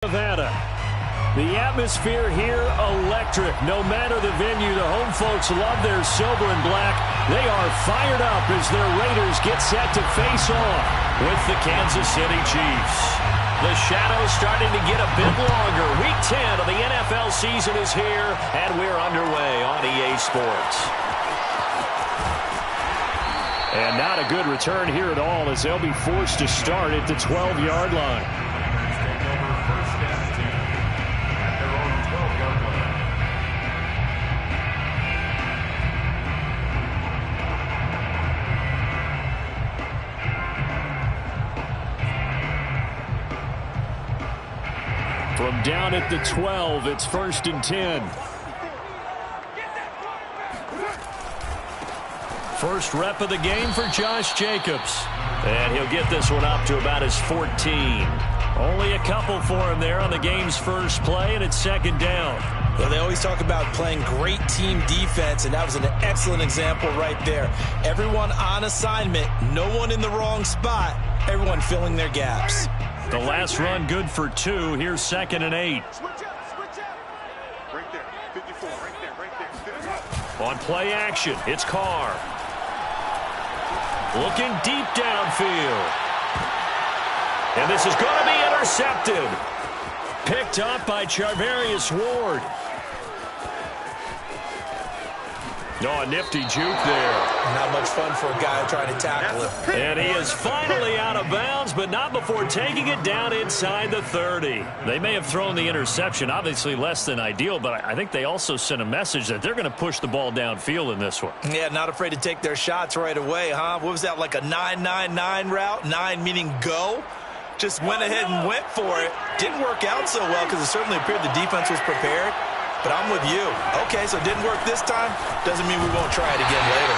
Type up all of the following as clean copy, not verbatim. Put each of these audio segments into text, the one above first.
Nevada. The atmosphere here, electric. No matter the venue, the home folks love their silver and black. They are fired up as their Raiders get set to face off with the Kansas City Chiefs. The shadows starting to get a bit longer. Week 10 of the NFL season is here, and we're underway on EA Sports. And not a good return here at all as they'll be forced to start at the 12-yard line. From down at the 12, it's 1st and 10. First rep of the game for Josh Jacobs. And he'll get this one up to about his 14. Only a couple for him there on the game's first play, and it's 2nd down. Well, they always talk about playing great team defense, and that was an excellent example right there. Everyone on assignment, no one in the wrong spot, everyone filling their gaps. The last run good for 2. Here's 2nd and 8. Switch up. Right there, 54, right there. On play action, it's Carr. Looking deep downfield. And this is going to be intercepted. Picked up by Charvarius Ward. Oh, a nifty juke there. Not much fun for a guy trying to tackle it. And he is finally out of bounds, but not before taking it down inside the 30. They may have thrown the interception, obviously less than ideal, but I think they also sent a message that they're going to push the ball downfield in this one. Yeah, not afraid to take their shots right away, huh? What was that, like a 9-9-9 route? 9 meaning go? Just went ahead and went for it. Didn't work out so well because it certainly appeared the defense was prepared. But I'm with you. Okay, so it didn't work this time. Doesn't mean we won't try it again later.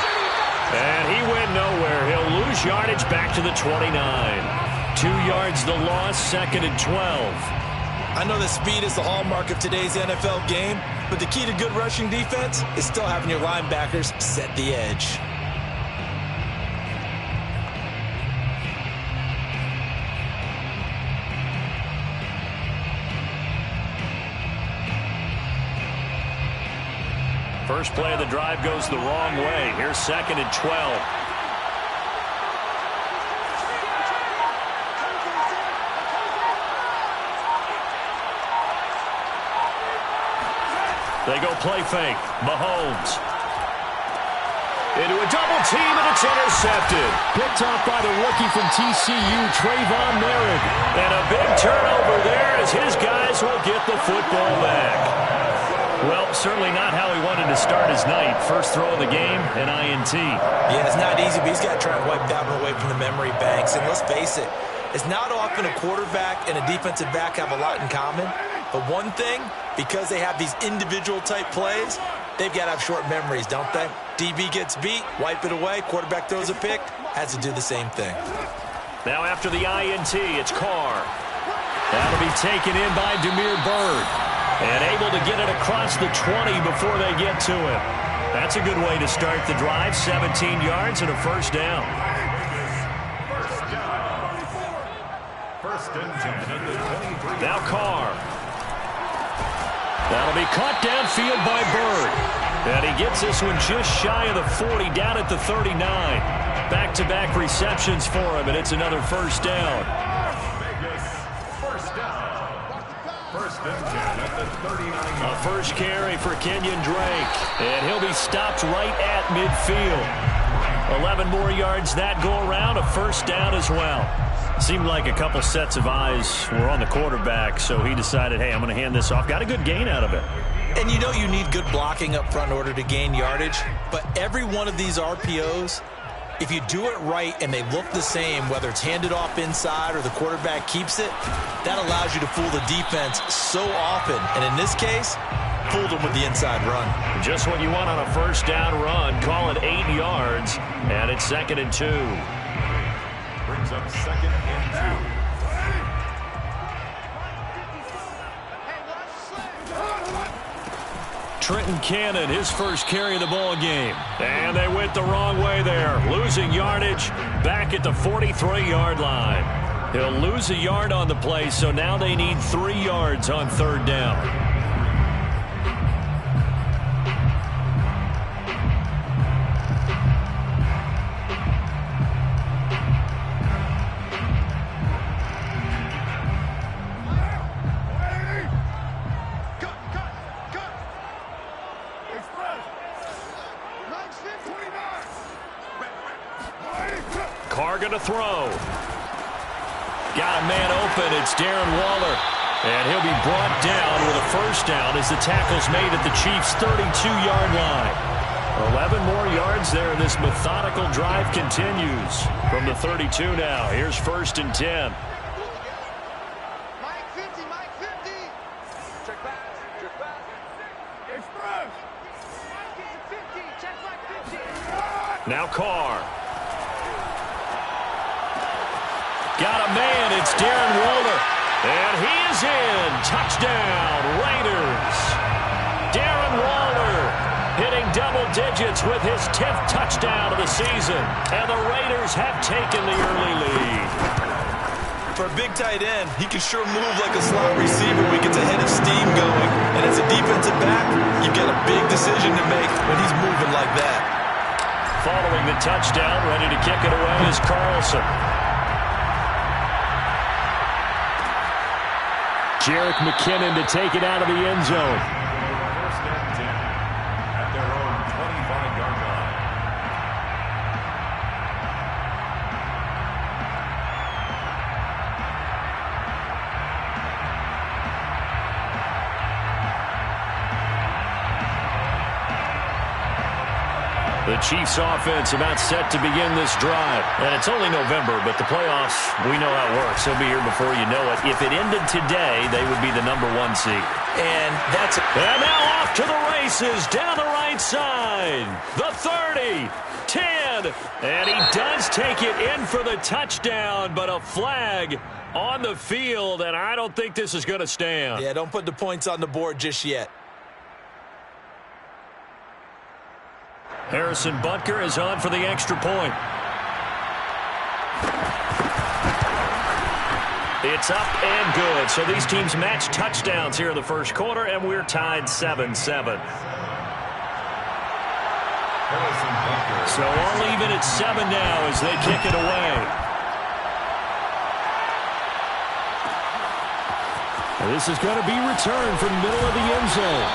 And he went nowhere. He'll lose yardage back to the 29. 2 yards the loss, 2nd and 12. I know that speed is the hallmark of today's NFL game, but the key to good rushing defense is still having your linebackers set the edge. First play of the drive goes the wrong way. Here's 2nd and 12. They go play fake. Mahomes. Into a double team, and it's intercepted. Picked off by the rookie from TCU, Trayvon Merritt. And a big turnover there as his guys will get the football back. Well, certainly not how he wanted to start his night. First throw of the game, an INT. Yeah, it's not easy, but he's got to try and wipe that one away from the memory banks. And let's face it, it's not often a quarterback and a defensive back have a lot in common. But one thing, because they have these individual type plays, they've got to have short memories, don't they? DB gets beat, wipe it away, quarterback throws a pick, has to do the same thing. Now after the INT, it's Carr. That'll be taken in by Damiere Byrd. And able to get it across the 20 before they get to it. That's a good way to start the drive. 17 yards and a first down. First and 10 at the 23. Now Carr. That'll be caught downfield by Byrd. And he gets this one just shy of the 40, down at the 39. Back-to-back receptions for him, and it's another first down. First and 10 at the 39. A first carry for Kenyon Drake. And he'll be stopped right at midfield. 11 more yards that go around, a first down as well. Seemed like a couple sets of eyes were on the quarterback, so he decided, hey, I'm going to hand this off. Got a good gain out of it. And you know you need good blocking up front in order to gain yardage. But every one of these RPOs, if you do it right and they look the same, whether it's handed off inside or the quarterback keeps it, that allows you to fool the defense so often. And in this case, fooled them with the inside run. Just what you want on a first down run. Call it 8 yards, and it's 2nd and 2. Brings up 2nd and 2. Trenton Cannon, his first carry of the ball game. And they went the wrong way there. Losing yardage back at the 43-yard line. He'll lose a yard on the play, so now they need 3 yards on 3rd down. Carr going to throw. Got a man open. It's Darren Waller. And he'll be brought down with a 1st down as the tackle's made at the Chiefs' 32-yard line. 11 more yards there, and this methodical drive continues. From the 32 now, here's 1st and 10. Mike 50, Mike 50. Check back, check back. Express. Mike 50, check back 50. Now Carr. Got a man. It's Darren Waller. And he is in. Touchdown, Raiders. Darren Waller hitting double digits with his 10th touchdown of the season. And the Raiders have taken the early lead. For a big tight end, he can sure move like a slot receiver when he gets a head of steam going. And as a defensive back, you've got a big decision to make when he's moving like that. Following the touchdown, ready to kick it away is Carlson. Jerick McKinnon to take it out of the end zone. 1st and 10 at their own 25-yard line. The Chiefs offense about set to begin this drive. And it's only November, but the playoffs, we know how it works. They'll be here before you know it. If it ended today, they would be the #1 seed. And that's it. And now off to the races down the right side. The 30, 10, and he does take it in for the touchdown, but a flag on the field, and I don't think this is going to stand. Yeah, don't put the points on the board just yet. Harrison Butker is on for the extra point. It's up and good. So these teams match touchdowns here in the 1st quarter, and we're tied 7-7. So all even at 7 now as they kick it away. And this is going to be returned from the middle of the end zone.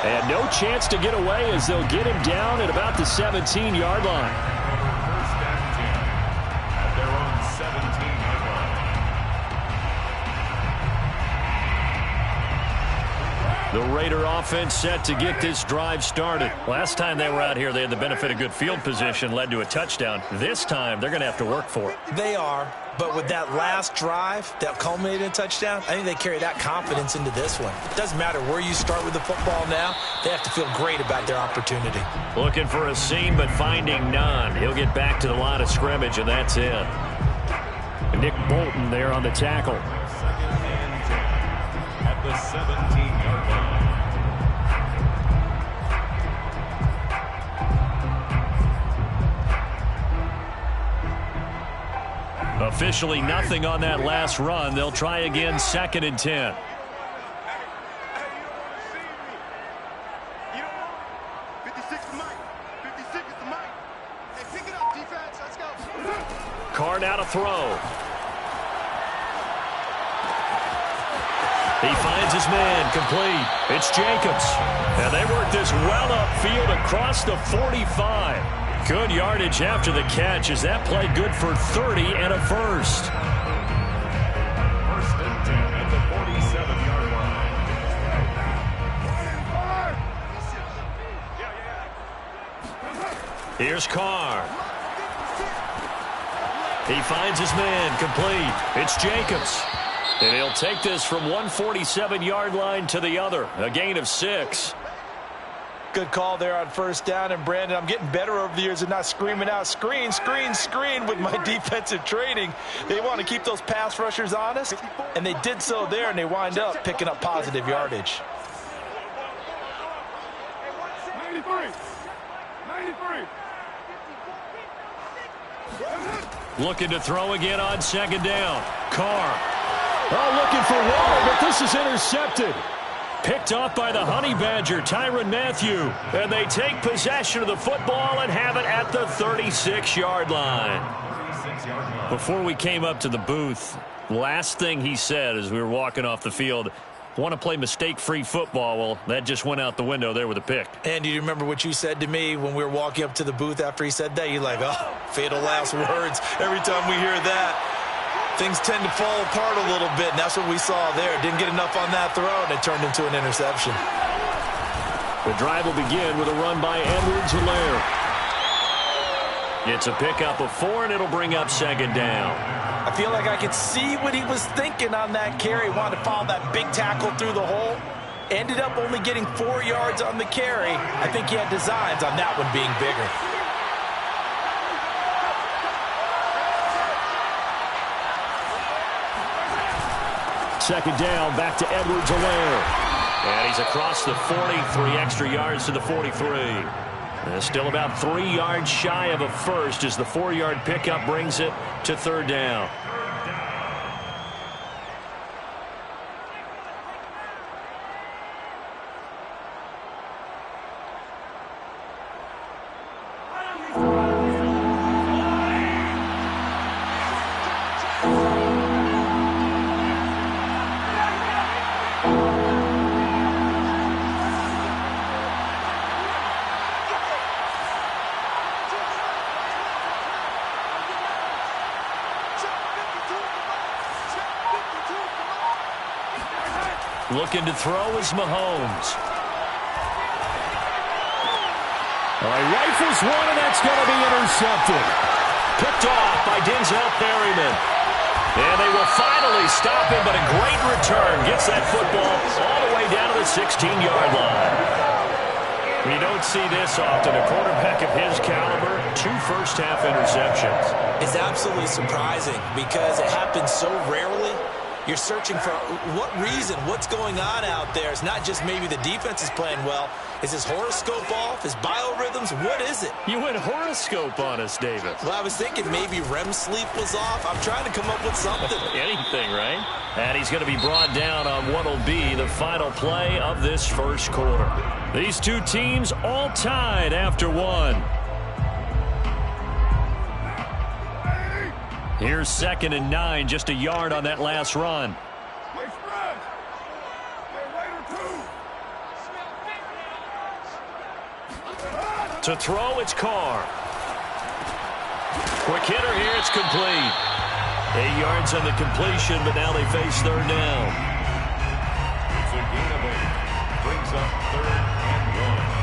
And no chance to get away as they'll get him down at about the 17-yard line. 1st and 10 at their own 17-yard line. The Raider offense set to get this drive started. Last time they were out here, they had the benefit of good field position, led to a touchdown. This time, they're going to have to work for it. They are, but with that last drive that culminated in a touchdown, I think they carry that confidence into this one. It doesn't matter where you start with the football now. They have to feel great about their opportunity. Looking for a seam, but finding none. He'll get back to the line of scrimmage, and that's it. Nick Bolton there on the tackle. 2nd and 10 at the 17-yard line. Officially nothing on that last run. They'll try again, 2nd and 10. Carr now to throw. He finds his man, complete. It's Jacobs. And they work this well upfield across the 45. Good yardage after the catch as that play good for 30 and a 1st. 1st and 10 at the 47-yard line. Here's Carr. He finds his man, complete. It's Jacobs. And he'll take this from 147-yard line to the other. A gain of 6. Good call there on 1st down. And, Brandon, I'm getting better over the years and not screaming out, screen, screen, screen with my defensive training. They want to keep those pass rushers honest, and they did so there, and they wind up picking up positive yardage. 93. Looking to throw again on second down. Carr. Oh, looking for water, but this is intercepted. Picked off by the Honey Badger, Tyrann Mathieu. And they take possession of the football and have it at the 36-yard line. Before we came up to the booth, last thing he said as we were walking off the field, want to play mistake-free football. Well, that just went out the window there with a pick. And do you remember what you said to me when we were walking up to the booth after he said that? You're like, oh, fatal last words. Every time we hear that, things tend to fall apart a little bit, and that's what we saw there. Didn't get enough on that throw, and it turned into an interception. The drive will begin with a run by Edwards-Helaire. It's a pickup of 4, and it'll bring up second down. I feel like I could see what he was thinking on that carry. Wanted to follow that big tackle through the hole. Ended up only getting 4 yards on the carry. I think he had designs on that one being bigger. Second down, back to Edwards-Helaire. And he's across the 40, 3 extra yards to the 43. Still about 3 yards shy of a first as the 4-yard pickup brings it to third down. Looking to throw is Mahomes. Rifles one, and that's going to be intercepted. Picked off by Denzel Perryman. And they will finally stop him, but a great return. Gets that football all the way down to the 16-yard line. We don't see this often. A quarterback of his caliber, 2 first-half interceptions. It's absolutely surprising because it happens so rarely. You're searching for what reason, what's going on out there. It's not just maybe the defense is playing well. Is his horoscope off? His biorhythms? What is it? You went horoscope on us, David. Well, I was thinking maybe REM sleep was off. I'm trying to come up with something. Anything, right? And he's going to be brought down on what will be the final play of this first quarter. These two teams all tied after 1. Here's 2nd and 9, just a yard on that last run. To throw, it's Carr. Quick hitter here, it's complete. 8 yards on the completion, but now they face third down. It's a gain of 8. Brings up 3rd and 1.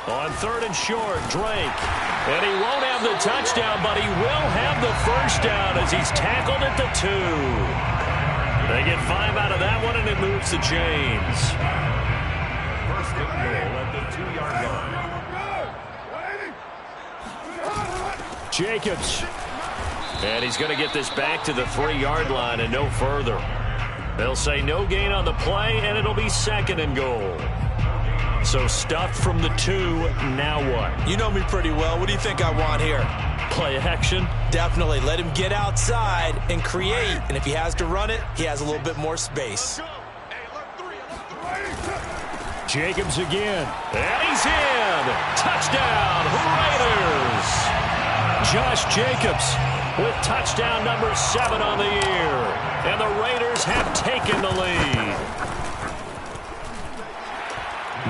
On 3rd and short, Drake. And he won't have the touchdown, but he will have the first down as he's tackled at the 2. They get 5 out of that one, and it moves the chains. First and goal at the 2-yard line. Jacobs. And he's going to get this back to the 3-yard line and no further. They'll say no gain on the play, and it'll be 2nd and goal. So stuffed from the 2, now what? You know me pretty well. What do you think I want here? Play action? Definitely. Let him get outside and create. And if he has to run it, he has a little bit more space. Jacobs again. And he's in. Touchdown, Raiders. Josh Jacobs with touchdown number 7 on the year. And the Raiders have taken the lead.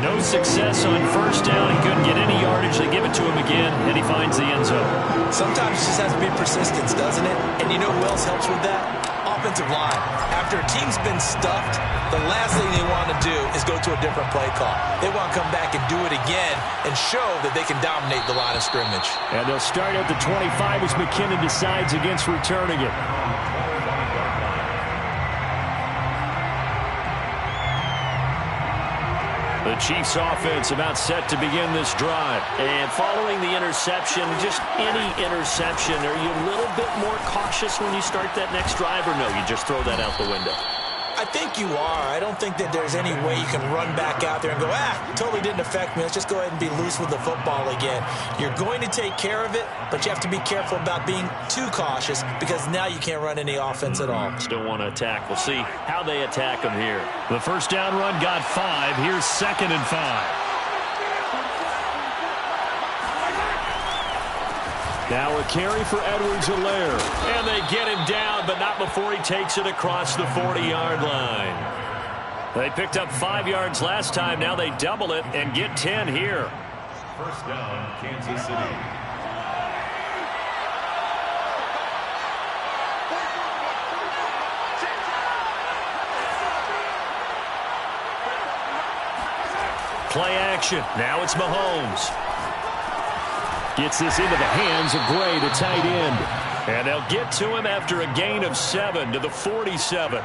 No success on first down. He couldn't get any yardage. They give it to him again, and he finds the end zone. Sometimes it just has to be persistence, doesn't it? And you know who else helps with that? Offensive line. After a team's been stuffed, the last thing they want to do is go to a different play call. They want to come back and do it again and show that they can dominate the line of scrimmage. And they'll start at the 25 as McKinnon decides against returning it. The Chiefs offense about set to begin this drive. And following the interception, just any interception, are you a little bit more cautious when you start that next drive, or no, you just throw that out the window? I think you are. I don't think that there's any way you can run back out there and go, totally didn't affect me. Let's just go ahead and be loose with the football again. You're going to take care of it, but you have to be careful about being too cautious because now you can't run any offense at all. Still want to attack. We'll see how they attack them here. The first down run got 5. Here's 2nd and 5. Now a carry for Edwards-Helaire. And they get him down, but not before he takes it across the 40-yard line. They picked up 5 yards last time. Now they double it and get 10 here. First down, Kansas City. Play action. Now it's Mahomes. Gets this into the hands of Gray, the tight end. And they'll get to him after a gain of 7 to the 47.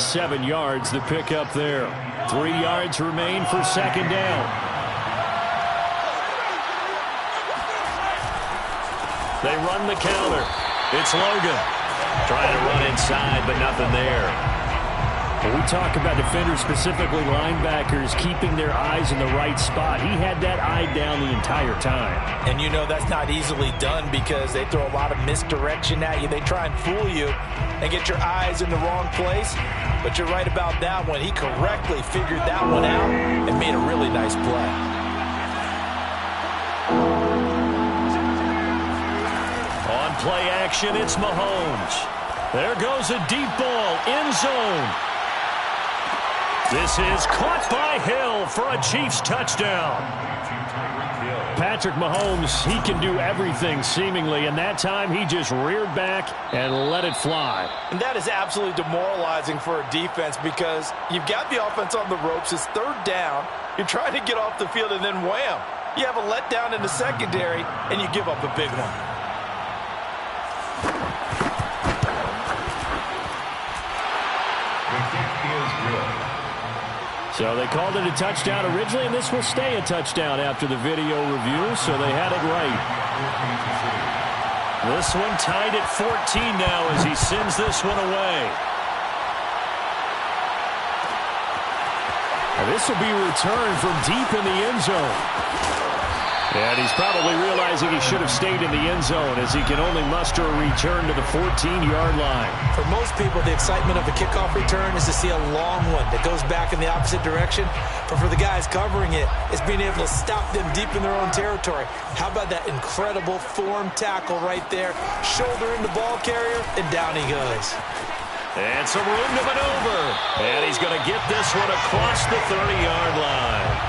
7 yards the pick up there. 3 yards remain for 2nd down. They run the counter. It's Logan. Trying to run inside, but nothing there. When we talk about defenders, specifically linebackers, keeping their eyes in the right spot, he had that eye down the entire time. And you know that's not easily done because they throw a lot of misdirection at you. They try and fool you and get your eyes in the wrong place. But you're right about that one. He correctly figured that one out and made a really nice play. On play action, it's Mahomes. There goes a deep ball, end zone. This is caught by Hill for a Chiefs touchdown. Patrick Mahomes, he can do everything seemingly, and that time he just reared back and let it fly. And that is absolutely demoralizing for a defense because you've got the offense on the ropes. It's 3rd down. You're trying to get off the field, and then wham, you have a letdown in the secondary, and you give up a big one. So they called it a touchdown originally, and this will stay a touchdown after the video review, so they had it right. This one tied at 14 now as he sends this one away. Now this will be returned from deep in the end zone. And he's probably realizing he should have stayed in the end zone as he can only muster a return to the 14-yard line. For most people, the excitement of a kickoff return is to see a long one that goes back in the opposite direction. But for the guys covering it, it's being able to stop them deep in their own territory. How about that incredible form tackle right there? Shoulder in the ball carrier, and down he goes. And some room to maneuver. And he's going to get this one across the 30-yard line.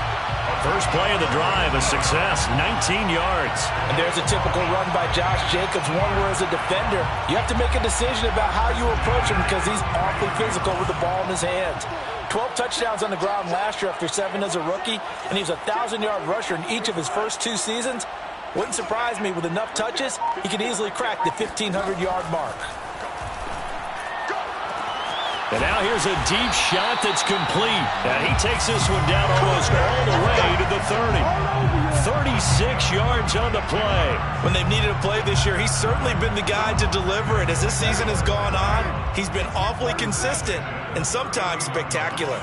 First play of the drive, a success, 19 yards. And there's a typical run by Josh Jacobs, one where as a defender, you have to make a decision about how you approach him because he's awfully physical with the ball in his hands. 12 touchdowns on the ground last year after 7 as a rookie, and he was a 1,000-yard rusher in each of his first 2 seasons. Wouldn't surprise me with enough touches, he could easily crack the 1,500-yard mark. And now here's a deep shot that's complete. And he takes this one down almost all the way to the 30. 36 yards on the play. When they've needed a play this year, he's certainly been the guy to deliver it. As this season has gone on, he's been awfully consistent and sometimes spectacular.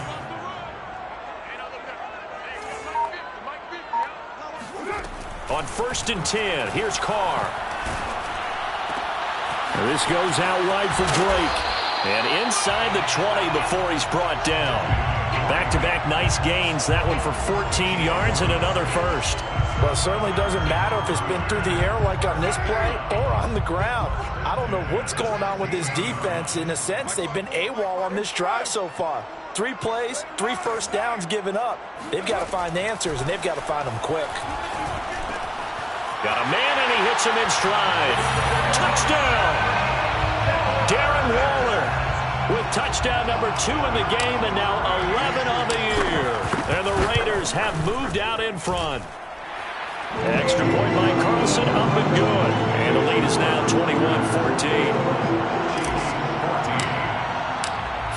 On 1st and 10, here's Carr. This goes out wide for Drake. And inside the 20 before he's brought down. Back-to-back nice gains. That one for 14 yards and another first. Well, it certainly doesn't matter if it's been through the air like on this play or on the ground. I don't know what's going on with this defense. In a sense, they've been AWOL on this drive so far. 3 plays, 3 first downs given up. They've got to find the answers, and they've got to find them quick. Got a man, and he hits him in stride. Touchdown! Darren Waller with touchdown number 2 in the game and now 11 on the year. And the Raiders have moved out in front. Extra point by Carlson, up and good. And the lead is now 21-14.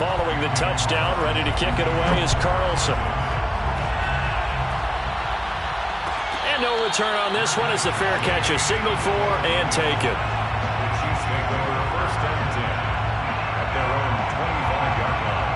Following the touchdown, ready to kick it away is Carlson. And no return on this one as the fair catch is signaled for and taken. Chiefs make over 1st and 10 at their own 25-yard line.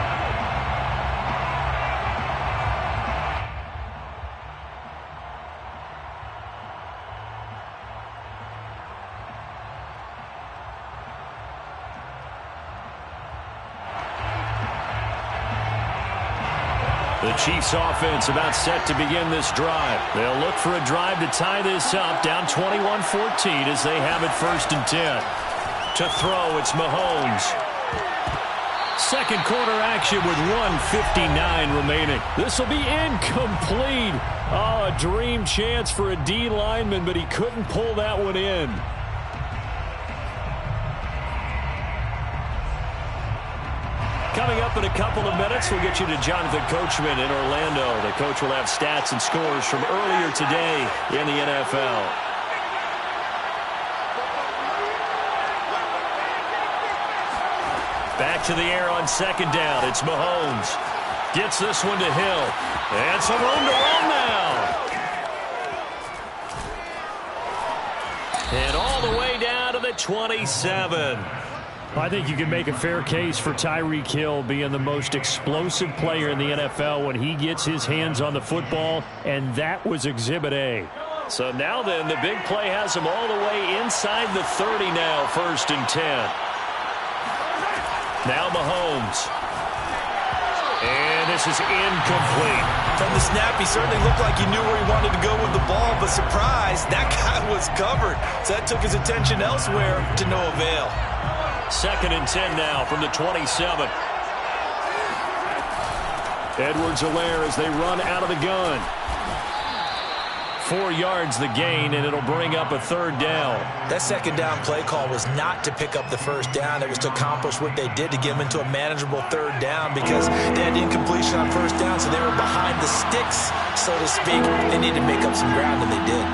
The Chiefs offense about set to begin this drive. They'll look for a drive to tie this up, down 21-14 as they have it 1st and 10. To throw, it's Mahomes. Second quarter action with 1:59 remaining. This will be incomplete. Oh, a dream chance for a D lineman, but he couldn't pull that one in. Coming up in a couple of minutes, we'll get you to Jonathan Coachman in Orlando. The coach will have stats and scores from earlier today in the NFL. Back to the air on 2nd down. It's Mahomes. Gets this one to Hill. And some room to run now. And all the way down to the 27. I think you can make a fair case for Tyreek Hill being the most explosive player in the NFL when he gets his hands on the football, and that was Exhibit A. So now then, the big play has him all the way inside the 30 now, 1st and 10. Now Mahomes. And this is incomplete. From the snap, he certainly looked like he knew where he wanted to go with the ball, but surprise, that guy was covered. So that took his attention elsewhere to no avail. 2nd and 10 now from the 27. Edwards-Helaire as they run out of the gun. 4 yards the gain, and it'll bring up a 3rd down. That 2nd down play call was not to pick up the 1st down. It was to accomplish what they did to get them into a manageable 3rd down because they had incompletion on 1st down, so they were behind the sticks, so to speak. They needed to make up some ground, and they did.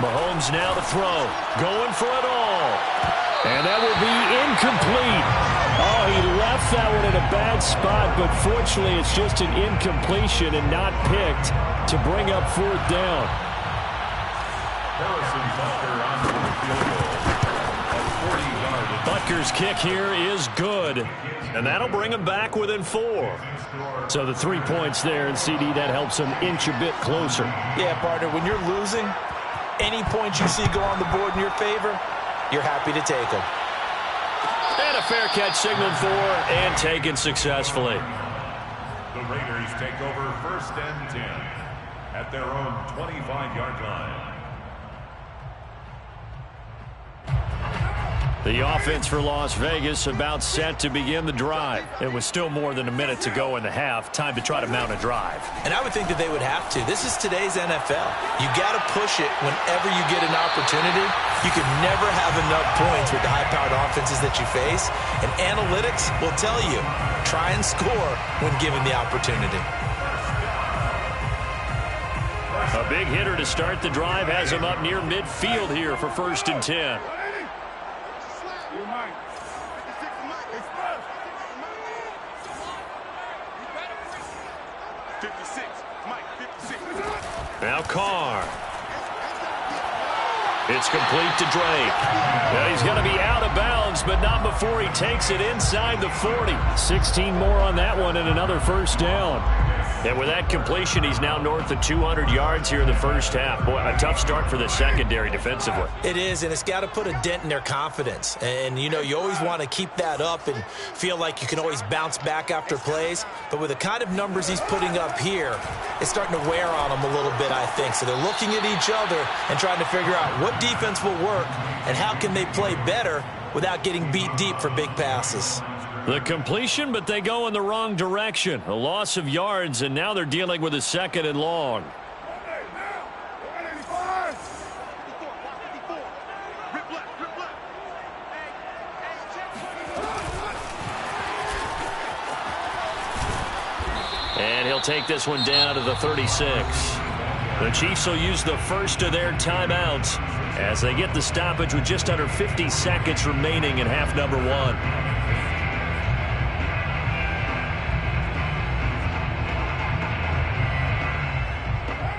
Mahomes now to throw. Going for it all. And that will be incomplete. Oh, he left that one in a bad spot, but fortunately it's just an incompletion and not picked to bring up 4th down. Harrison Butker on the field goal. A 40-yard. Butker's kick here is good. And that'll bring him back within 4. So the 3 points there, and CD, that helps him inch a bit closer. Yeah, partner, when you're losing, any points you see go on the board in your favor, you're happy to take them. And a fair catch signaled for and taken successfully. The Raiders take over 1st and 10 at their own 25-yard line. The offense for Las Vegas about set to begin the drive. It was still more than a minute to go in the half. Time to try to mount a drive. And I would think that they would have to. This is today's NFL. You got to push it whenever you get an opportunity. You can never have enough points with the high-powered offenses that you face. And analytics will tell you, try and score when given the opportunity. A big hitter to start the drive has him up near midfield here for 1st and 10. 56. Mike, 56. Now Carr. It's complete to Drake. Well, he's going to be out of bounds, but not before he takes it inside the 40. 16 more on that one and another 1st down. And with that completion, he's now north of 200 yards here in the 1st half. Boy, a tough start for the secondary defensively. It is, and it's got to put a dent in their confidence. And, you know, you always want to keep that up and feel like you can always bounce back after plays. But with the kind of numbers he's putting up here, it's starting to wear on them a little bit, I think. So they're looking at each other and trying to figure out what defense will work and how can they play better without getting beat deep for big passes. The completion, but they go in the wrong direction. A loss of yards, and now they're dealing with a 2nd and long. And he'll take this one down to the 36. The Chiefs will use the first of their timeouts as they get the stoppage with just under 50 seconds remaining in half number 1.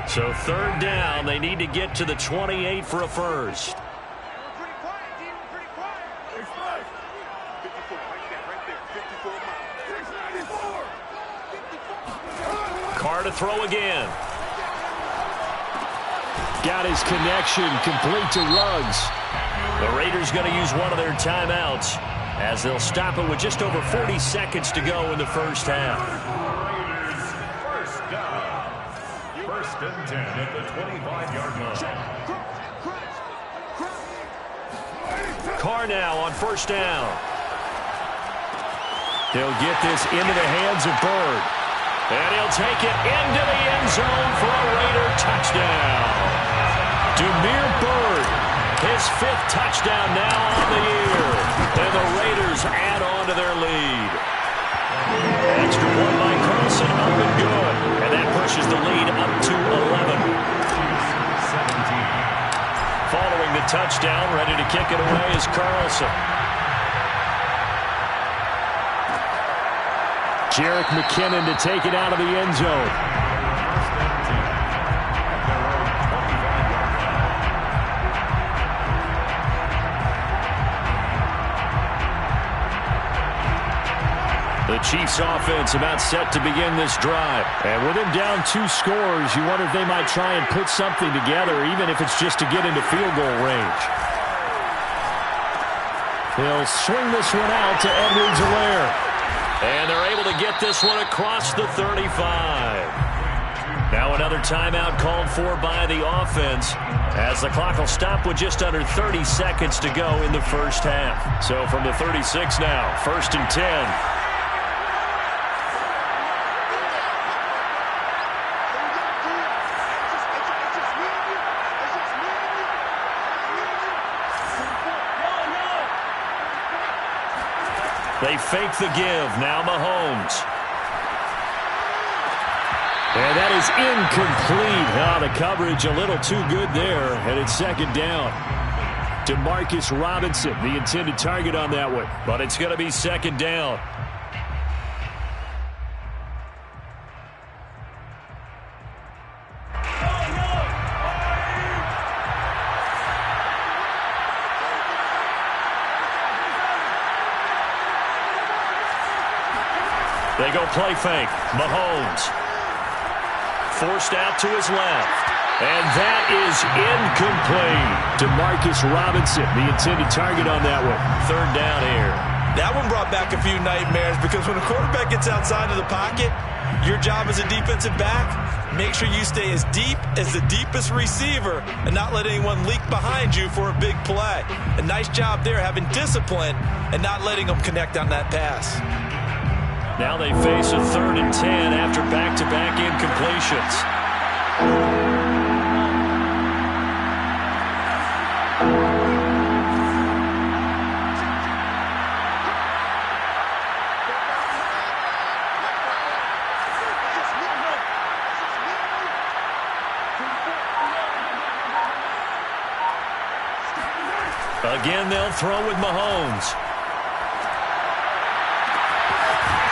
So 3rd down, they need to get to the 28 for a first. Carr to throw again. Got his connection complete to Ruggs. The Raiders going to use one of their timeouts as they'll stop it with just over 40 seconds to go in the first half. Raiders first down. First and 10 at the 25-yard line. Carr now on first down. He'll get this into the hands of Bird. And he'll take it into the end zone for a Raider touchdown. Demir Bird, his 5th touchdown now on the year. And the Raiders add on to their lead. Extra point by Carlson, up and good. And that pushes the lead up to 11. Following the touchdown, ready to kick it away is Carlson. Jerick McKinnon to take it out of the end zone. The Chiefs offense about set to begin this drive. And with him down 2 scores, you wonder if they might try and put something together, even if it's just to get into field goal range. He'll swing this one out to Edwards-Helaire. And they're able to get this one across the 35. Now another timeout called for by the offense as the clock will stop with just under 30 seconds to go in the first half. So from the 36 now, first and 10. They fake the give. Now Mahomes. And that is incomplete. The coverage a little too good there, and it's second down. Demarcus Robinson, the intended target on that one, but it's going to be second down. They go play fake. Mahomes. Forced out to his left. And that is incomplete. Demarcus Robinson, the intended target on that one. Third down here. That one brought back a few nightmares because when a quarterback gets outside of the pocket, your job as a defensive back, make sure you stay as deep as the deepest receiver and not let anyone leak behind you for a big play. A nice job there having discipline and not letting them connect on that pass. Now they face a 3rd and 10 after back-to-back incompletions. Again, they'll throw with Mahomes.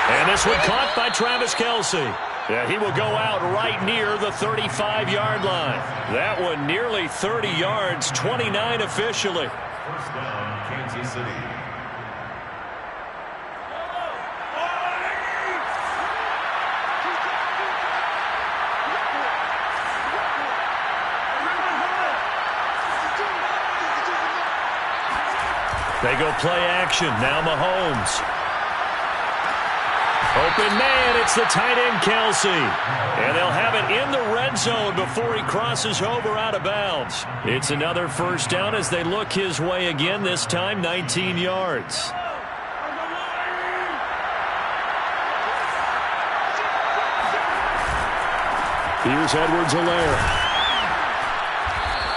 And this one caught by Travis Kelce. Yeah, he will go out right near the 35-yard line. That one nearly 30 yards, 29 officially. First down, Kansas City. They go play action. Now Mahomes. Open man, it's the tight end Kelce. And they'll have it in the red zone before he crosses over out of bounds. It's another first down as they look his way again, this time 19 yards. Here's Edwards-Helaire.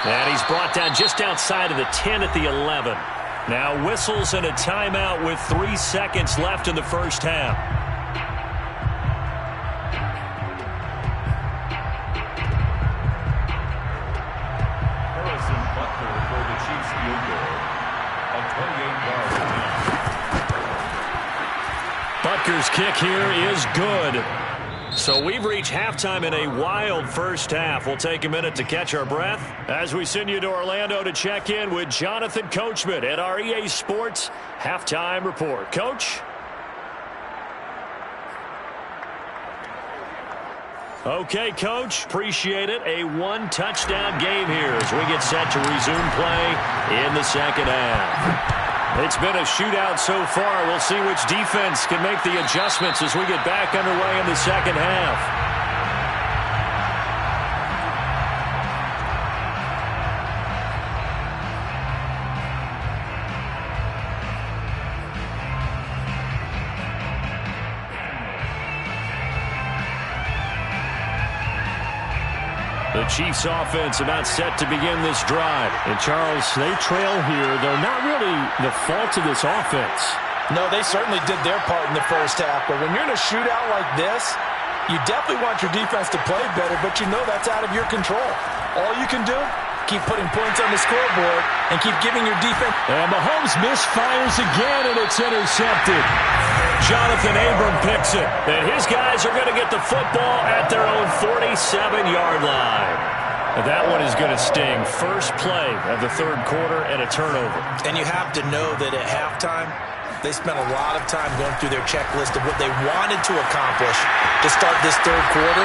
And he's brought down just outside of the 10 at the 11. Now whistles and a timeout with 3 seconds left in the first half. For the Chiefs field goal, a 28-yard attempt. Butker's kick here is good. So we've reached halftime in a wild first half. We'll take a minute to catch our breath as we send you to Orlando to check in with Jonathan Coachman at our EA Sports Halftime Report. Coach? Okay, Coach, appreciate it. A one-touchdown game here as we get set to resume play in the second half. It's been a shootout so far. We'll see which defense can make the adjustments as we get back underway in the second half. The Chiefs offense about set to begin this drive. And Charles, they trail here. They're not really the fault of this offense. No, they certainly did their part in the first half. But when you're in a shootout like this, you definitely want your defense to play better, but you know that's out of your control. All you can do, keep putting points on the scoreboard and keep giving your defense. And Mahomes misfires again, and it's intercepted. Jonathan Abram picks it. And his guys are going to get the football at their own 47-yard line. And that one is going to sting. First play of the third quarter and a turnover. And you have to know that at halftime, they spent a lot of time going through their checklist of what they wanted to accomplish to start this third quarter.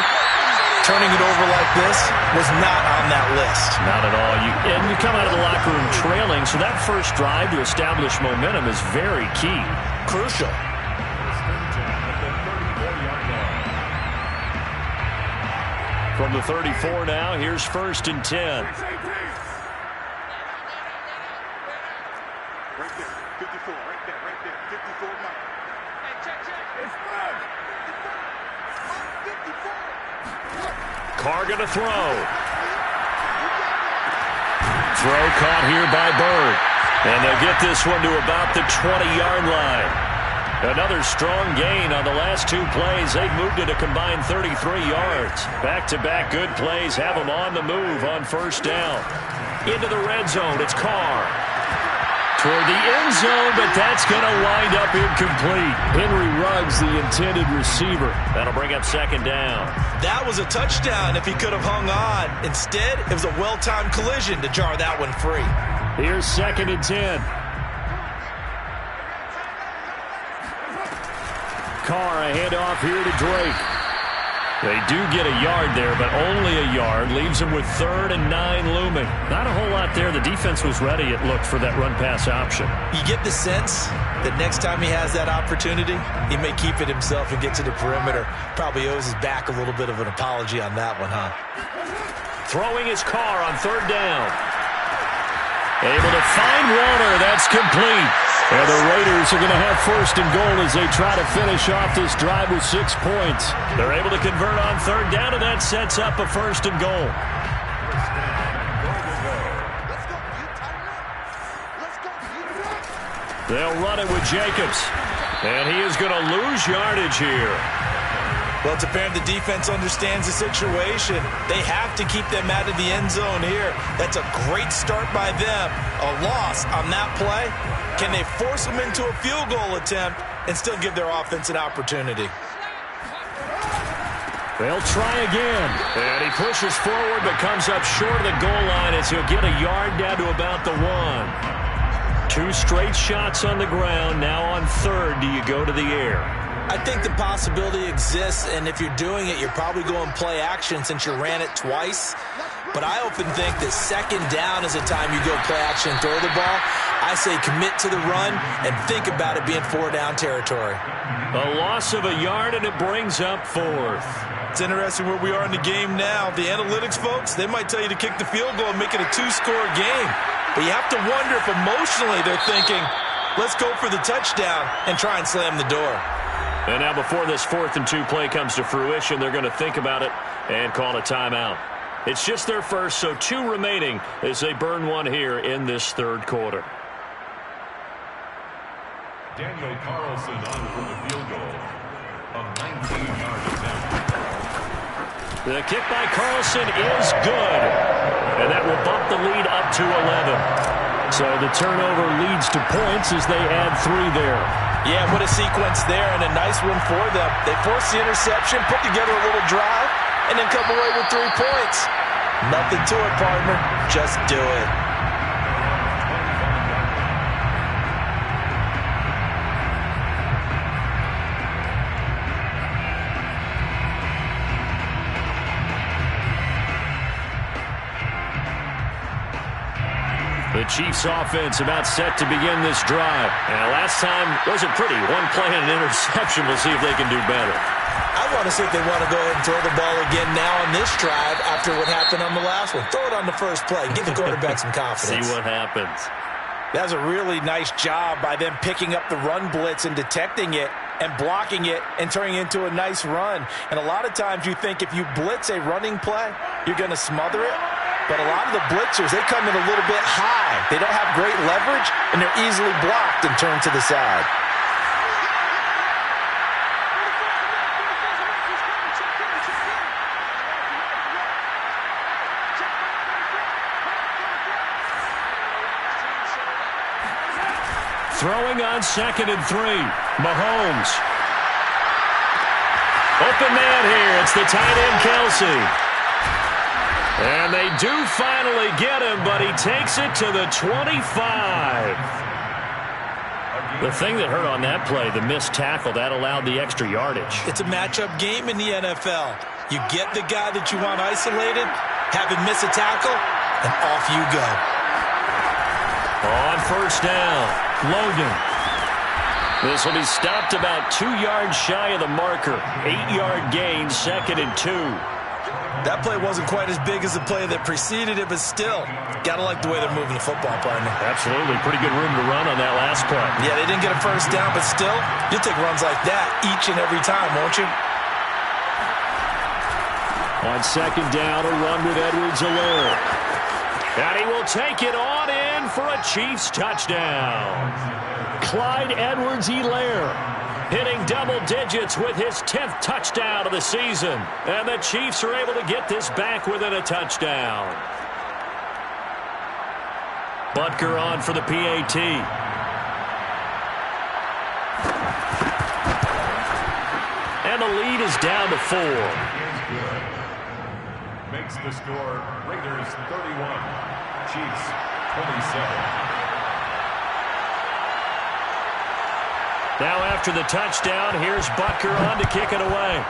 Turning it over like this was not on that list. Not at all. And you come out of the locker room trailing, so that first drive to establish momentum is very key. Crucial. From the 34 now, here's 1st and 10. Right there, 54, right there, 54, Mike. Hey, check. It's Carr going to throw. Throw caught here by Bird. And they'll get this one to about the 20-yard line. Another strong gain on the last two plays. They've moved it a combined 33 yards. Back-to-back good plays have them on the move on first down. Into the red zone, it's Carr. Toward the end zone, but that's going to wind up incomplete. Henry Ruggs, the intended receiver. That'll bring up second down. That was a touchdown if he could have hung on. Instead, it was a well-timed collision to jar that one free. Here's 2nd and 10. Carr, a handoff here to Drake. They do get a yard there, but only a yard. Leaves them with 3rd and 9 looming. Not a whole lot there. The defense was ready, it looked, for that run-pass option. You get the sense that next time he has that opportunity, he may keep it himself and get to the perimeter. Probably owes his back a little bit of an apology on that one, huh? Throwing his Carr on 3rd down. Able to find Warner. That's complete. And the Raiders are going to have 1st and goal as they try to finish off this drive with 6 points. They're able to convert on 3rd down, and that sets up a 1st and goal. They'll run it with Jacobs. And he is going to lose yardage here. Well, it's apparent the defense understands the situation. They have to keep them out of the end zone here. That's a great start by them. A loss on that play. Can they force them into a field goal attempt and still give their offense an opportunity? They'll try again. And he pushes forward but comes up short of the goal line as he'll get a yard down to about the 1. 2 straight shots on the ground. Now on 3rd, do you go to the air? I think the possibility exists, and if you're doing it, you're probably going play action since you ran it twice. But I often think that 2nd down is a time you go play action and throw the ball. I say commit to the run and think about it being 4-down territory. A loss of a yard, and it brings up 4th. It's interesting where we are in the game now. The analytics folks, they might tell you to kick the field goal and make it a 2-score game. But you have to wonder if emotionally they're thinking, let's go for the touchdown and try and slam the door. And now before this 4th and 2 play comes to fruition, they're going to think about it and call a timeout. It's just their first, so 2 remaining as they burn one here in this 3rd quarter. Daniel Carlson on for the field goal. A 19-yard attempt. The kick by Carlson is good. And that will bump the lead up to 11. So the turnover leads to points as they add 3 there. Yeah, what a sequence there, and a nice one for them. They forced the interception, put together a little drive, and then come away with 3 points. Nothing to it, partner. Just do it. Chiefs offense about set to begin this drive. And last time wasn't pretty. One play and an interception. We'll see if they can do better. I want to see if they want to go ahead and throw the ball again now on this drive after what happened on the last one. Throw it on the first play. Give the quarterback some confidence. See what happens. That was a really nice job by them picking up the run blitz and detecting it and blocking it and turning it into a nice run. And a lot of times you think if you blitz a running play, you're going to smother it. But a lot of the blitzers, they come in a little bit high. They don't have great leverage, and they're easily blocked and turned to the side. Throwing on 2nd and 3. Mahomes. Open man here. It's the tight end, Kelsey. And they do finally get him, but he takes it to the 25. The thing that hurt on that play, the missed tackle, that allowed the extra yardage. It's a matchup game in the NFL. You get the guy that you want isolated, have him miss a tackle, and off you go. On first down. Logan. This will be stopped about 2 yards shy of the marker. 8-yard gain, 2nd and 2. That play wasn't quite as big as the play that preceded it, but still, got to like the way they're moving the football, partner. Absolutely. Pretty good room to run on that last play. Yeah, they didn't get a first down, but still, you'll take runs like that each and every time, won't you? On 2nd down, a run with Edwards-Helaire. And he will take it on in for a Chiefs touchdown. Clyde Edwards-Helaire hitting double digits with his 10th touchdown of the season. And the Chiefs are able to get this back within a touchdown. Butker on for the PAT. And the lead is down to 4. Makes the score Raiders 31, Chiefs 27. Now after the touchdown, here's Butker on to kick it away.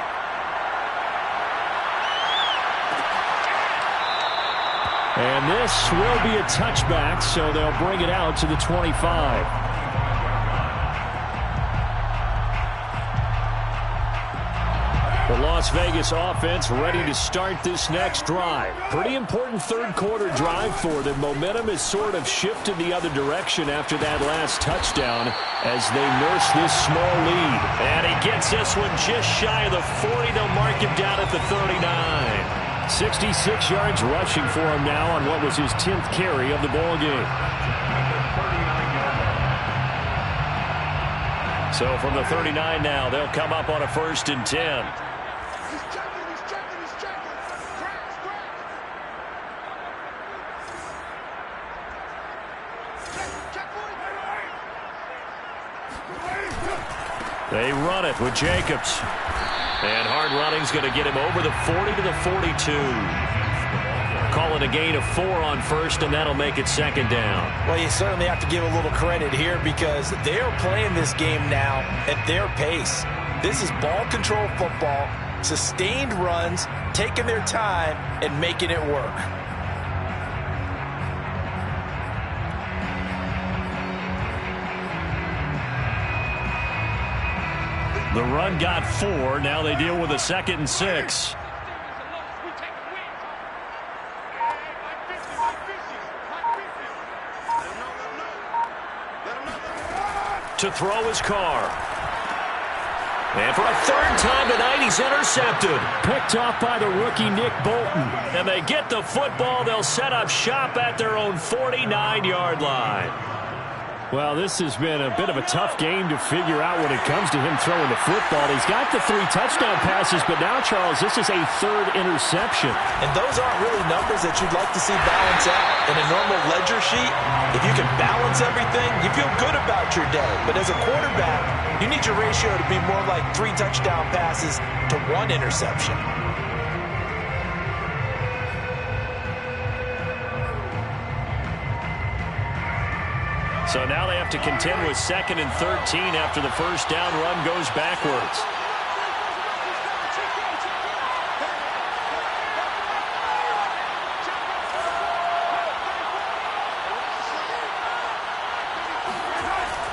And this will be a touchback, so they'll bring it out to the 25. The Las Vegas offense ready to start this next drive. Pretty important third quarter drive for them. Momentum has sort of shifted the other direction after that last touchdown as they nurse this small lead. And he gets this one just shy of the 40. They'll mark him down at the 39. 66 yards rushing for him now on what was his 10th carry of the ball game. So from the 39 now, they'll come up on a 1st and 10. They run it with Jacobs. And hard running's going to get him over the 40 to the 42. Call it a gain of 4 on 1st, and that'll make it 2nd down. Well, you certainly have to give a little credit here because they are playing this game now at their pace. This is ball control football, sustained runs, taking their time, and making it work. The run got 4. Now they deal with a 2nd and 6. To throw his car. And for a 3rd time tonight, he's intercepted. Picked off by the rookie Nick Bolton. And they get the football. They'll set up shop at their own 49-yard line. Well, this has been a bit of a tough game to figure out when it comes to him throwing the football. He's got the 3 touchdown passes, but now, Charles, this is a 3rd interception. And those aren't really numbers that you'd like to see balance out. In a normal ledger sheet, if you can balance everything, you feel good about your day. But as a quarterback, you need your ratio to be more like 3 touchdown passes to 1 interception. So now they have to contend with 2nd and 13 after the first down run goes backwards.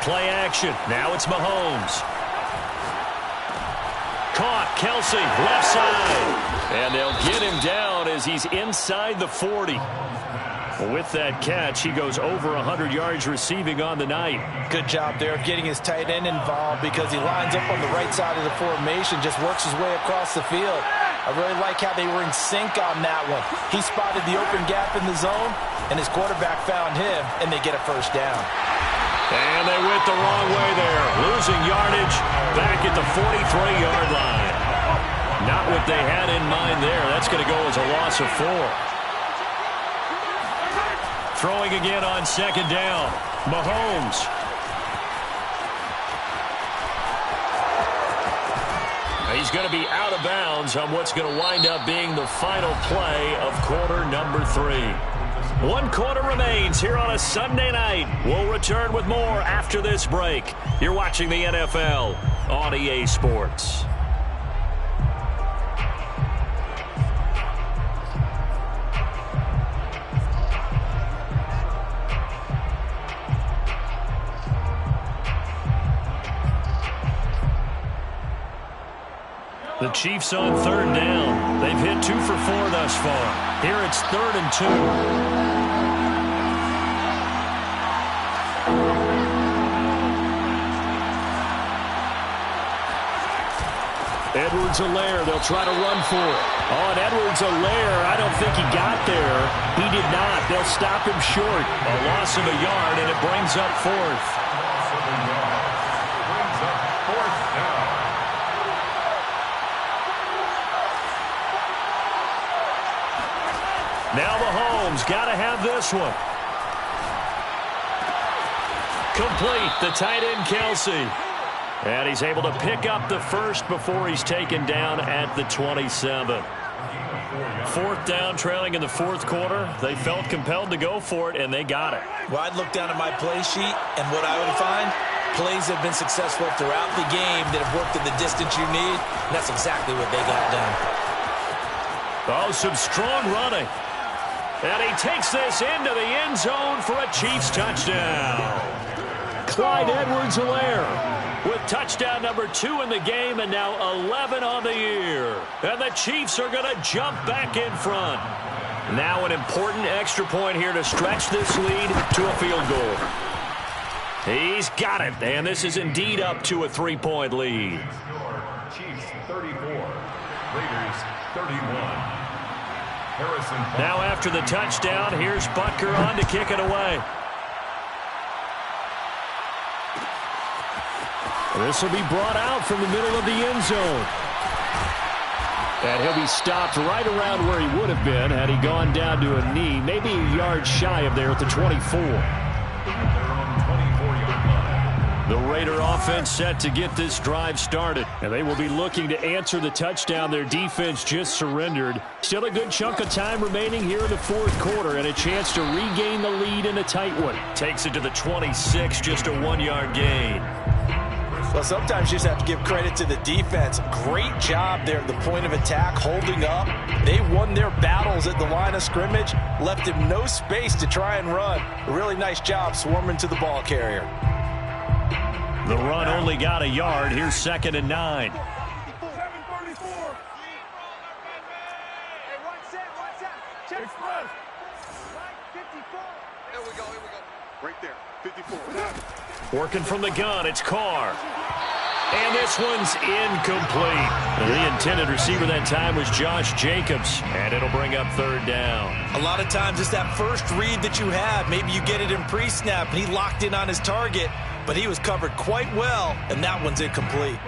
play action. Now it's Mahomes. Caught. Kelsey, left side. And they'll get him down as he's inside the 40. With that catch, he goes over 100 yards receiving on the night. Good job there of getting his tight end involved because he lines up on the right side of the formation, just works his way across the field. I really like how they were in sync on that one. He spotted the open gap in the zone, and his quarterback found him, and they get a first down. And they went the wrong way there, losing yardage back at the 43-yard line. Not what they had in mind there. That's going to go as a loss of 4. Throwing again on second down. Mahomes. He's going to be out of bounds on what's going to wind up being the final play of quarter number 3. 1 quarter remains here on a Sunday night. We'll return with more after this break. You're watching the NFL on EA Sports. The Chiefs on third down. They've hit 2 for 4 thus far. Here it's 3rd and 2. Edwards-Helaire, they'll try to run for it. On Edwards-Helaire, I don't think he got there. He did not. They'll stop him short. A loss of a yard, and it brings up 4th. Now Mahomes got to have this one. Complete, the tight end Kelsey. And he's able to pick up the first before he's taken down at the 27. 4th down, trailing in the 4th quarter. They felt compelled to go for it, and they got it. Well, I'd look down at my play sheet, and what I would find, plays have been successful throughout the game that have worked in the distance you need, and that's exactly what they got done. Oh, some strong running. And he takes this into the end zone for a Chiefs touchdown. Clyde Edwards-Helaire with touchdown number 2 in the game and now 11 on the year. And the Chiefs are going to jump back in front. Now an important extra point here to stretch this lead to a field goal. He's got it, and this is indeed up to a 3-point lead. Chiefs 34, Raiders 31. Now after the touchdown, here's Butker on to kick it away. This will be brought out from the middle of the end zone. And he'll be stopped right around where he would have been had he gone down to a knee, maybe a yard shy of there at the 24. The Raider offense set to get this drive started. And they will be looking to answer the touchdown their defense just surrendered. Still a good chunk of time remaining here in the 4th quarter and a chance to regain the lead in a tight one. Takes it to the 26, just a 1-yard gain. Well, sometimes you just have to give credit to the defense. Great job there at the point of attack, holding up. They won their battles at the line of scrimmage, left him no space to try and run. A really nice job swarming to the ball carrier. The run only got a yard. Here's 2nd and 9. Right there, 54. Working from the gun, it's Carr. And this one's incomplete. The intended receiver that time was Josh Jacobs, and it'll bring up 3rd down. A lot of times it's that first read that you have. Maybe you get it in pre-snap, and he locked in on his target, but he was covered quite well, and that one's incomplete.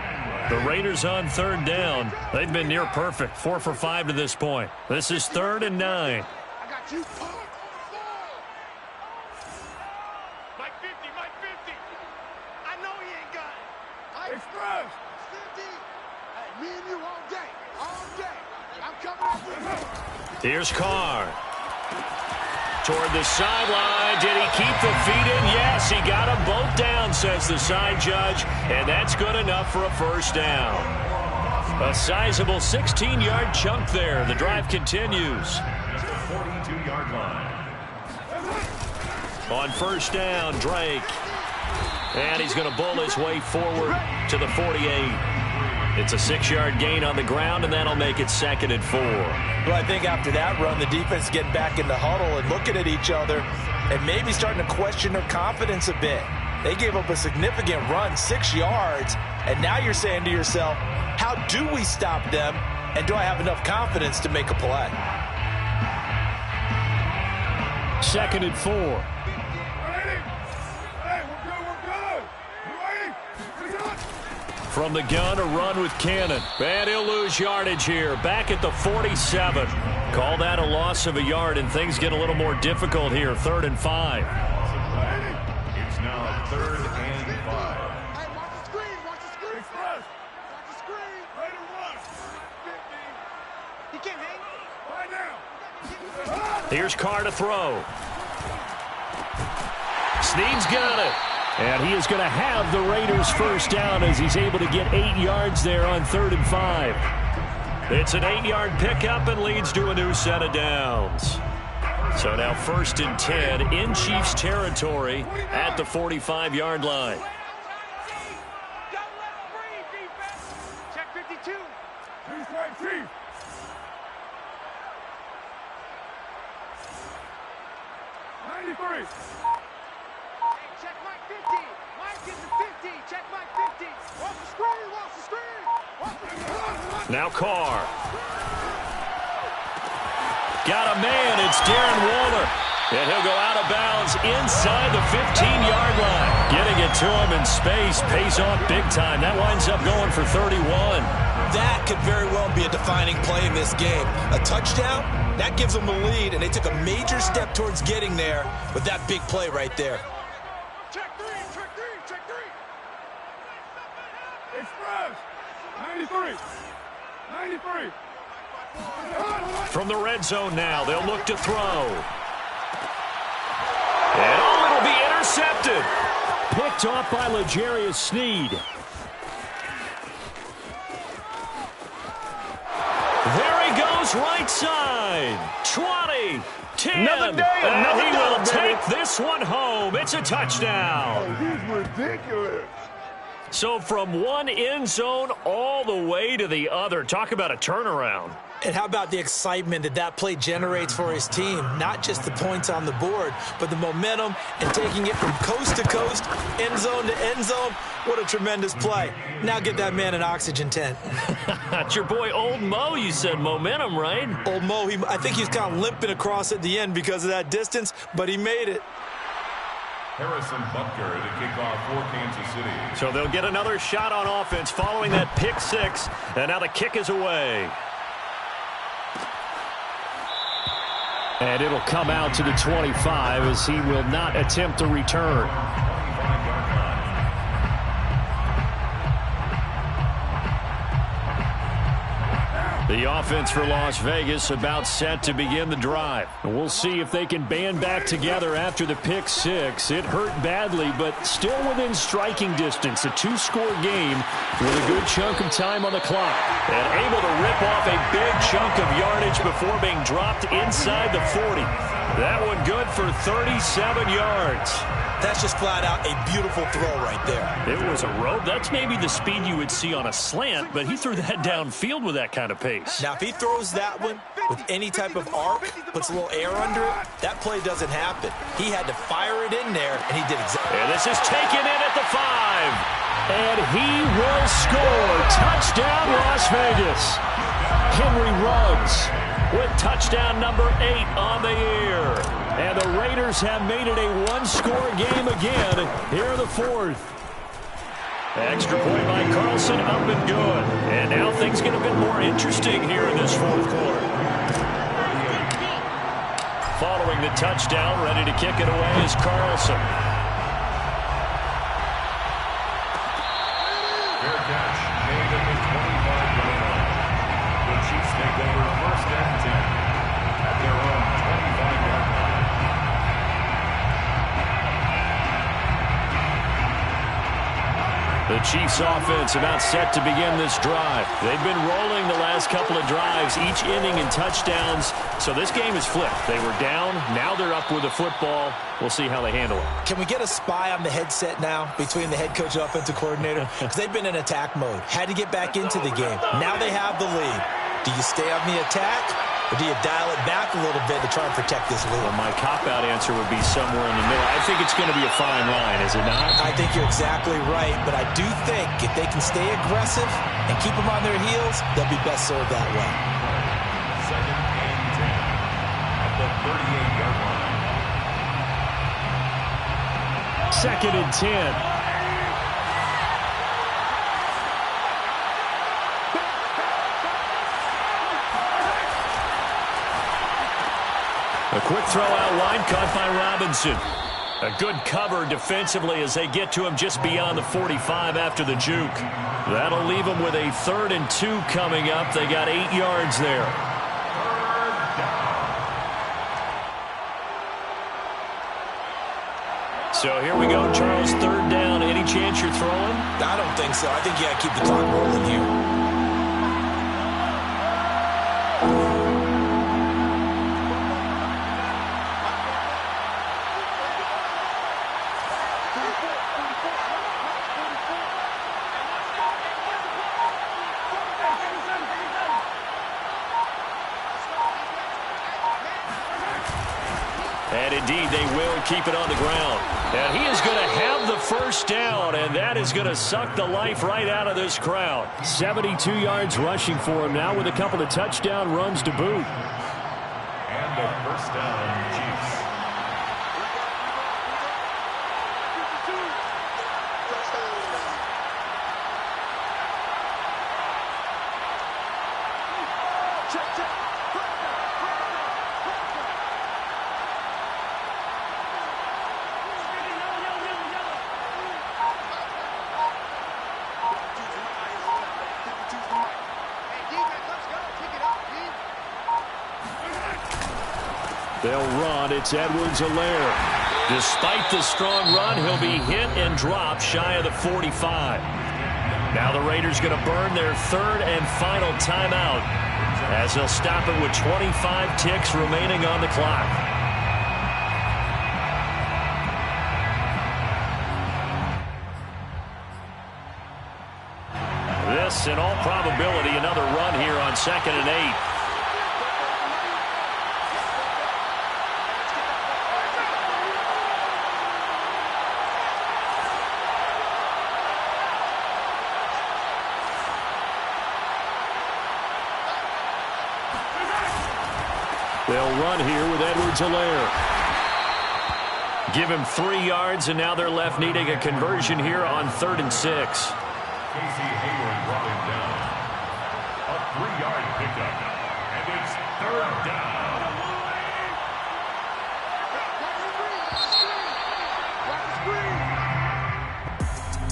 The Raiders on 3rd down. They've been near perfect, 4 for 5 to this point. This is 3rd and 9. I got you. Mike 50, Mike 50. I know he ain't got it. Express. Hey, me and you all day. All day. I'm coming up with you. Here's Carr. Toward the sideline. Did he keep the feet in? Yes, he got them both down, says the side judge. And that's good enough for a first down. A sizable 16-yard chunk there. The drive continues. 42-yard line. On first down, Drake. And he's going to bowl his way forward to the 48. It's a 6-yard gain on the ground, and that'll make it 2nd and 4. Well, I think after that run, the defense is getting back in the huddle and looking at each other and maybe starting to question their confidence a bit. They gave up a significant run, 6 yards, and now you're saying to yourself, how do we stop them, and do I have enough confidence to make a play? 2nd and 4. From the gun, a run with Cannon. And he'll lose yardage here. Back at the 47. Call that a loss of a yard, and things get a little more difficult here. 3rd and 5. It's now 3rd and 5. Hey, watch the screen. Watch the screen. Watch the screen. Ready to run. 50. He can't hang. Right now. Here's Carr to throw. Snead's got it. And he is going to have the Raiders first down as he's able to get 8 yards there on 3rd and 5. It's an 8-yard pickup and leads to a new set of downs. So now 1st and 10 in Chiefs territory at the 45-yard line. Check 52. He's right, Chief. 93. Check Mike 50. Mike is the 50. Check Mike 50. Watch the screen. Watch the screen. Watch the screen. Now Carr. Got a man. It's Darren Waller. And he'll go out of bounds inside the 15-yard line. Getting it to him in space pays off big time. That winds up going for 31. That could very well be a defining play in this game. A touchdown, that gives them the lead, and they took a major step towards getting there with that big play right there. Check 3. Check 3. Check 3. Express. 93. 93. From the red zone now, they'll look to throw. And it'll be intercepted. Picked off by L'Jarius Sneed. There he goes, right side. 20, 10. Another day, and he will baby. take this one home. It's a touchdown. He's ridiculous. So from one end zone all the way to the other. Talk about a turnaround. And how about the excitement that that play generates for his team? Not just the points on the board, but the momentum and taking it from coast to coast, end zone to end zone. What a tremendous play. Now get that man an oxygen tent. That's your boy Old Mo. You said momentum, right? Old Mo, I think he's kind of limping across at the end because of that distance, but he made it. Harrison Butker to kick off for Kansas City. So they'll get another shot on offense following that pick six, and now the kick is away. And it'll come out to the 25 as he will not attempt to return. The offense for Las Vegas about set to begin the drive. We'll see if they can band back together after the pick six. It hurt badly, but still within striking distance. A two-score game with a good chunk of time on the clock. And able to rip off a big chunk of yardage before being dropped inside the 40. That one good for 37 yards. That's just flat out a beautiful throw right there. It was a rope. That's maybe the speed you would see on a slant, but he threw that downfield with that kind of pace. Now, if he throws that one with any type of arc, puts a little air under it, that play doesn't happen. He had to fire it in there, and he did exactly. And this is taken in at the 5. And he will score. Touchdown, Las Vegas. Henry Ruggs with touchdown number 8 on the year. And the Raiders have made it a one-score game again here in the fourth. Extra point by Carlson, up and good. And now things get a bit more interesting here in this fourth quarter. Following the touchdown, ready to kick it away is Carlson. Fair catch made at the 25-yard line. The Chiefs take over 1st and 10 at their own 25-yard line. The Chiefs offense about set to begin this drive. They've been rolling the last couple of drives, each inning in touchdowns. So this game is flipped. They were down. Now they're up with the football. We'll see how they handle it. Can we get a spy on the headset now between the head coach and offensive coordinator? Because they've been in attack mode. Had to get back into the game. Now they have the lead. Do you stay on the attack, or do you dial it back a little bit to try and protect this lead? Well, my cop-out answer would be somewhere in the middle. I think it's going to be a fine line, is it not? I think you're exactly right, but I do think if they can stay aggressive and keep them on their heels, they'll be best served that way. 2nd and 10 at the 38-yard line. 2nd and 10. A quick throw out wide, caught by Robinson. A good cover defensively as they get to him just beyond the 45 after the juke. That'll leave them with a 3rd and 2 coming up. They got 8 yards there. So here we go, Charles, 3rd down. Any chance you're throwing? I don't think so. I think you got to keep the clock rolling here. And indeed, they will keep it on the ground. And he is going to have the 1st down, and that is going to suck the life right out of this crowd. 72 yards rushing for him now with a couple of touchdown runs to boot. And the 1st down, Chiefs. They'll run. It's Edwards-Helaire. Despite the strong run, he'll be hit and dropped shy of the 45. Now the Raiders going to burn their 3rd and final timeout as they'll stop it with 25 ticks remaining on the clock. This, in all probability, another run here on 2nd and 8. They'll run here with Edwards-Helaire. Give him 3 yards, and now they're left needing a conversion here on 3rd and 6. Casey Hayward brought him down. A 3-yard pickup. And it's 3rd down.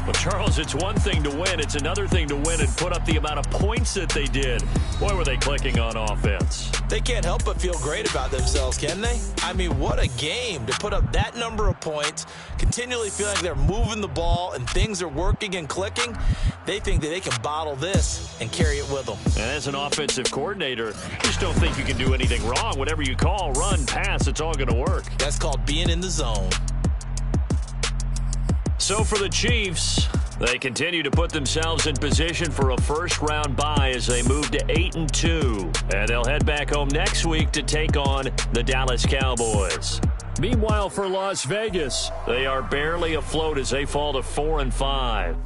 Well, Charles, it's one thing to win. It's another thing to win and put up the amount of points that they did. Boy, were they clicking on offense. They can't help but feel great about themselves, can they? I mean, what a game to put up that number of points, continually feeling like they're moving the ball and things are working and clicking. They think that they can bottle this and carry it with them. And as an offensive coordinator, you just don't think you can do anything wrong. Whatever you call, run, pass, it's all going to work. That's called being in the zone. So for the Chiefs, they continue to put themselves in position for a 1st-round bye as they move to 8-2. And they'll head back home next week to take on the Dallas Cowboys. Meanwhile, for Las Vegas, they are barely afloat as they fall to 4-5.